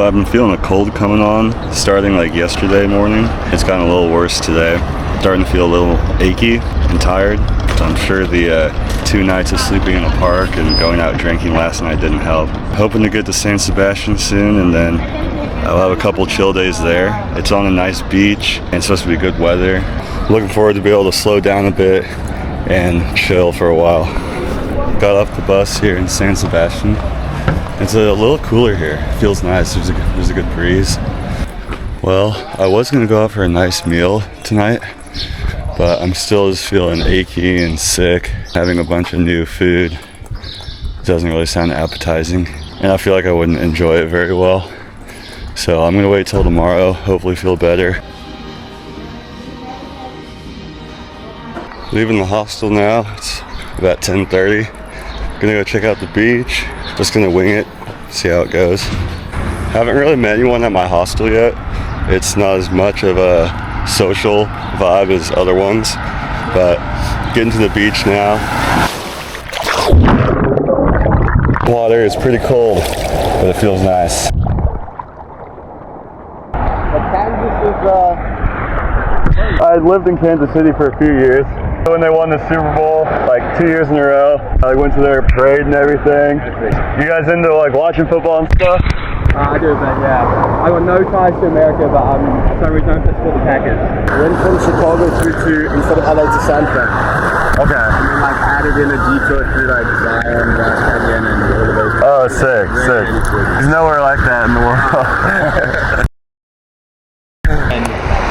I've been feeling a cold coming on, starting like yesterday morning. It's gotten a little worse today. Starting to feel a little achy and tired. I'm sure the 2 nights of sleeping in a park and going out drinking last night didn't help. Hoping to get to San Sebastian soon, and then I'll have a couple chill days there. It's on a nice beach and it's supposed to be good weather. Looking forward to be able to slow down a bit and chill for a while. Got off the bus here in San Sebastian. It's a little cooler here. It feels nice. There's a good breeze. Well, I was gonna go out for a nice meal tonight, but I'm still just feeling achy and sick. Having a bunch of new food doesn't really sound appetizing, and I feel like I wouldn't enjoy it very well. So I'm gonna wait till tomorrow, hopefully feel better. Leaving the hostel now. It's about 10:30. Gonna go check out the beach. Just gonna wing it, see how it goes. Haven't really met anyone at my hostel yet. It's not as much of a social vibe as other ones, but getting to the beach now. Water is pretty cold, but it feels nice. I lived in Kansas City for a few years. When they won the Super Bowl, like 2 years in a row, I went to their parade and everything. You guys into like watching football and stuff? I do a bit, yeah. I got no ties to America, but for some reason I'm for the Packers. I went from Chicago to instead of LA to San Fran. Okay. And then like added in a detour through like Zion, Grass Canyon, and all of those. Oh, sick. There's nowhere like that in the world. And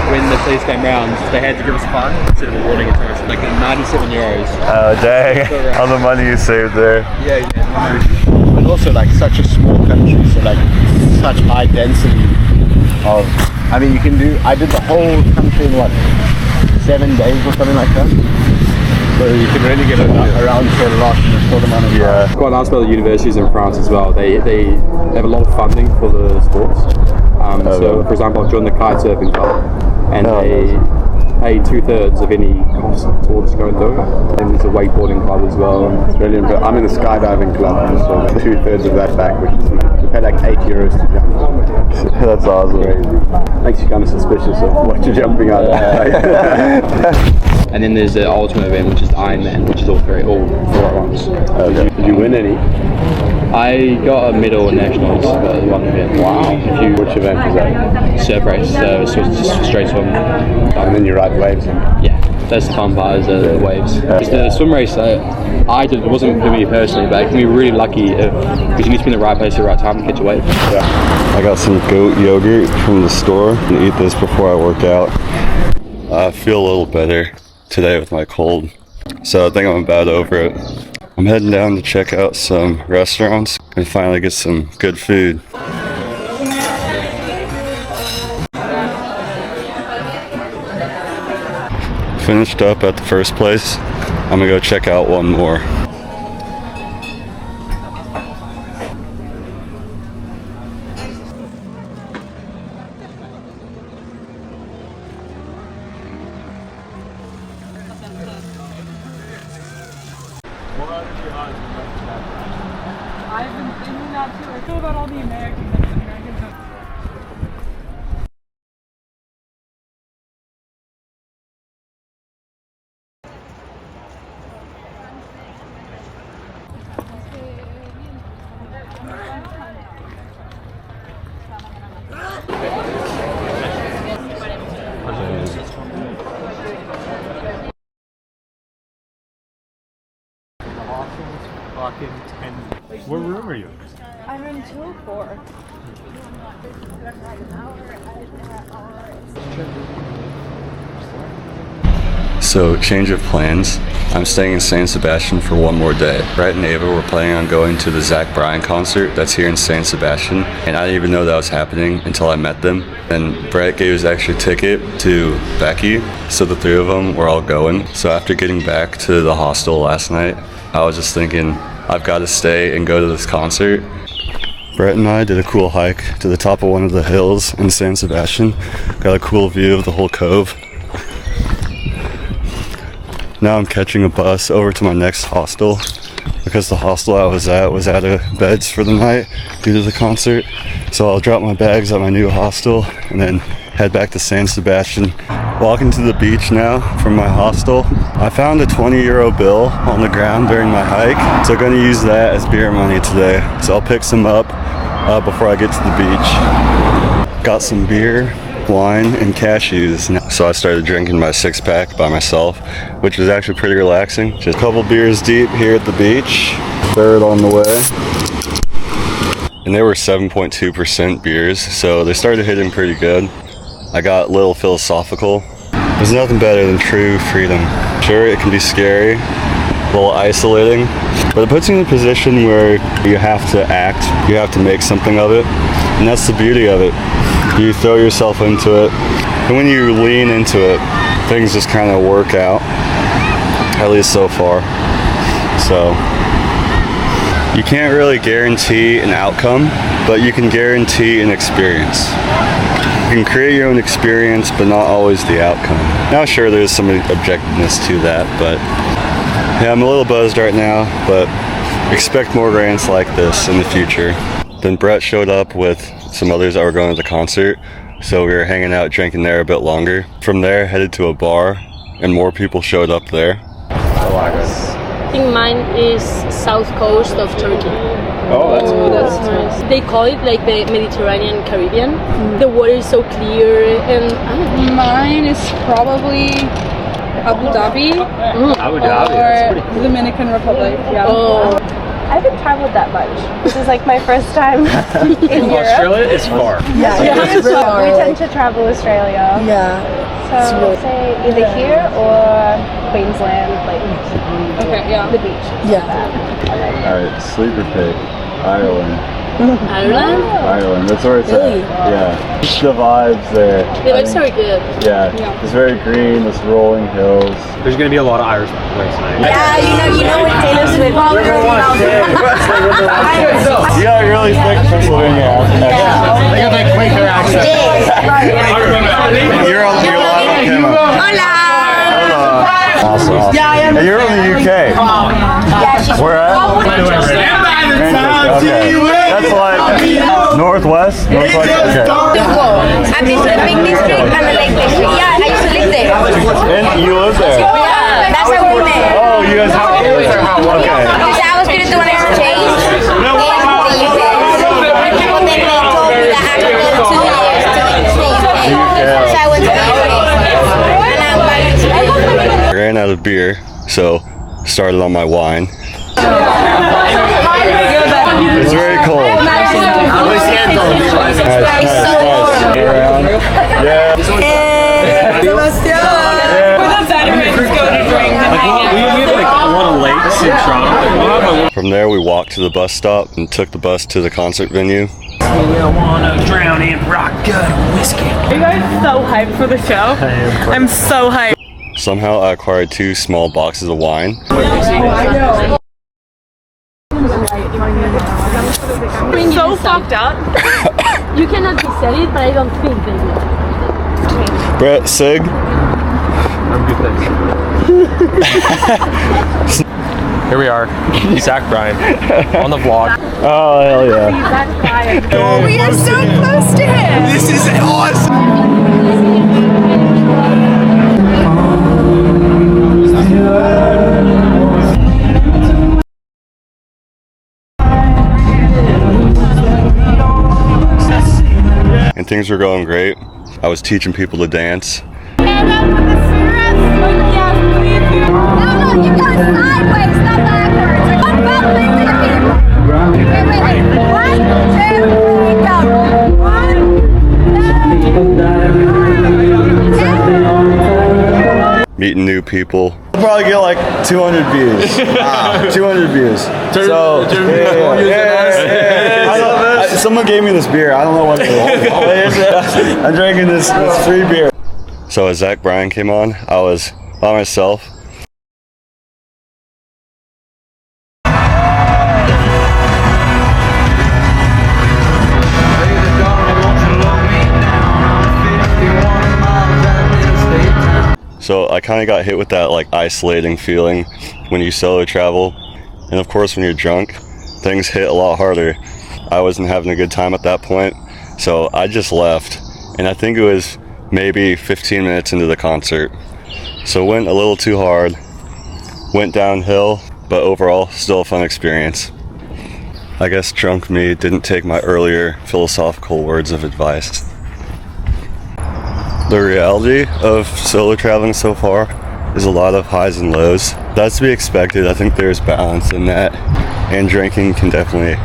when the police came round, they had to give us a fine instead of a warning at first, like 97 euros. Oh, dang. All the money you saved there. Yeah. But also like such a small country, so like such high density of, I mean I did the whole country in what, 7 days or something like that. So you can really get around for a lot in a short amount of time. Yeah. Quite nice about the universities in France as well. They have a lot of funding for the sports. So, for example, I joined the kitesurfing club, and they pay 2/3 of any cost towards going to it. And there's a wakeboarding club as well. It's brilliant, but I'm in the skydiving club, so 2/3 of that back, which is you pay like €8 to jump. That's awesome. Makes you kind of suspicious of what you're jumping out of. And then there's the ultimate event, which is the Ironman, which is all four at once. Okay. Did you win any? I got a medal in nationals for one event. Wow. Which event was that? Surf race, so it's just straight swim. And then you ride waves. Yeah, that's the fun part, is the waves. Because the swim race I did, it wasn't for me personally, but I can be really lucky because you need to be in the right place at the right time to catch a wave. I got some goat yogurt from the store and eat this before I work out. I feel a little better today with my cold, so I think I'm about over it. I'm heading down to check out some restaurants and finally get some good food. Finished up at the first place. I'm gonna go check out one more. I've been thinking that too. I feel about all the Americans. What room are you in? I'm in 204. So, change of plans. I'm staying in San Sebastian for one more day. Brett and Ava were planning on going to the Zach Bryan concert that's here in San Sebastian, and I didn't even know that was happening until I met them. And Brett gave his extra ticket to Becky, so the three of them were all going. So after getting back to the hostel last night, I was just thinking, I've got to stay and go to this concert. Brett and I did a cool hike to the top of one of the hills in San Sebastian. Got a cool view of the whole cove. Now I'm catching a bus over to my next hostel, because the hostel I was out of beds for the night due to the concert. So I'll drop my bags at my new hostel and then head back to San Sebastian. Walking to the beach now from my hostel. I found a 20 € bill on the ground during my hike, so I'm gonna use that as beer money today. So I'll pick some up before I get to the beach. Got some beer, wine, and cashews. So I started drinking my 6-pack by myself, which was actually pretty relaxing. Just a couple beers deep here at the beach. Third on the way. And they were 7.2% beers, so they started hitting pretty good. I got a little philosophical. There's nothing better than true freedom. Sure, it can be scary, a little isolating, but it puts you in a position where you have to act, you have to make something of it, and that's the beauty of it. You throw yourself into it, and when you lean into it, things just kind of work out, at least so far. So, you can't really guarantee an outcome, but you can guarantee an experience. You can create your own experience, but not always the outcome. Now, sure, there's some objectiveness to that, but yeah, I'm a little buzzed right now, but expect more rants like this in the future. Then Brett showed up with some others that were going to the concert, so we were hanging out, drinking there a bit longer. From there, headed to a bar, and more people showed up there. I think mine is south coast of Turkey. Oh, that's cool. That's nice. They call it like the Mediterranean Caribbean. The water is so clear, and Mine is probably Abu Dhabi Abu Dhabi, that's pretty or cool. Dominican Republic. Yeah. oh, I haven't traveled that much. This is like my first time in Europe. Australia is far. We tend to travel Australia. So really- say either here or Queensland, like Okay, yeah. the beach. Alright, sleeper pick. Ireland. Ireland. That's where it's Really? at. Yeah. Just the vibes there. The vibes are good. Yeah. It's very green, it's rolling hills. There's gonna be a lot of Irish players tonight. Yeah, you know with Taylor Swift. You got a really thick Pennsylvania accent. They got that Quaker accent. You're on camera. Awesome. Hey, you're from the UK. Where at? Manchester. Okay. That's like northwest. Okay. I'm in the Pink District and the Lake District. Yeah, I used to live there. And you live there? Yeah, that's how we met. Oh, you guys have okay. Because I was going to do an exchange in the UK. But then they told me that I could go 2 years to the UK. So I went to the UK. And I'm back to Spain. I ran out of beer, so started on my wine. It's very cold. Nice. Yeah. From there, we walked to the bus stop and took the bus to the concert venue. Drown in rock good whiskey. Are you guys so hyped for the show? I'm so hyped. Somehow, I acquired 2 small boxes of wine. So fucked up. You cannot be said it, but I don't think they will. Brett, Sig? I'm good, thanks. Here we are, Zach Bryan, on the vlog. Oh, hell yeah. We are so close to him. This is awesome! And things were going great. I was teaching people to dance. No, you go sideways, not backwards. One bump into the people. Wait. 1, 2, 3, go. Meeting new people. I'll probably get like 200 views. 200 views. So, I love it. Someone gave me this beer. I don't know what it is. I'm drinking this free beer. So as Zach Bryan came on, I was by myself. So I kind of got hit with that like isolating feeling when you solo travel, And of course, when you're drunk, things hit a lot harder. I wasn't having a good time at that point, so I just left. And I think it was maybe 15 minutes into the concert. So went a little too hard, went downhill, but overall, still a fun experience. I guess drunk me didn't take my earlier philosophical words of advice. The reality of solo traveling so far is a lot of highs and lows. That's to be expected. I think there's balance in that, and drinking can definitely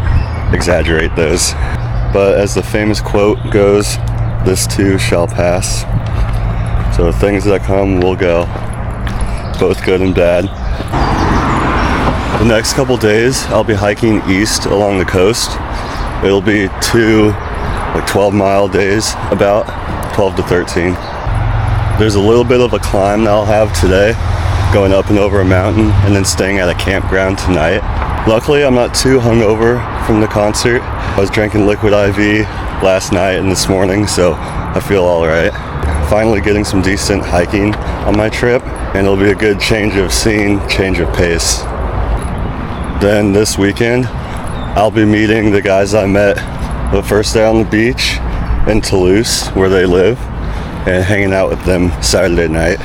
exaggerate those. But as the famous quote goes, this too shall pass. So things that come will go, both good and bad. The next couple days, I'll be hiking east along the coast. It'll be 2 12-mile days, about 12 to 13. There's a little bit of a climb that I'll have today, going up and over a mountain and then staying at a campground tonight. Luckily, I'm not too hungover from the concert. I was drinking liquid IV last night and this morning, so I feel all right. Finally getting some decent hiking on my trip, and it'll be a good change of scene, change of pace. Then this weekend, I'll be meeting the guys I met the first day on the beach in Toulouse, where they live, and hanging out with them Saturday night.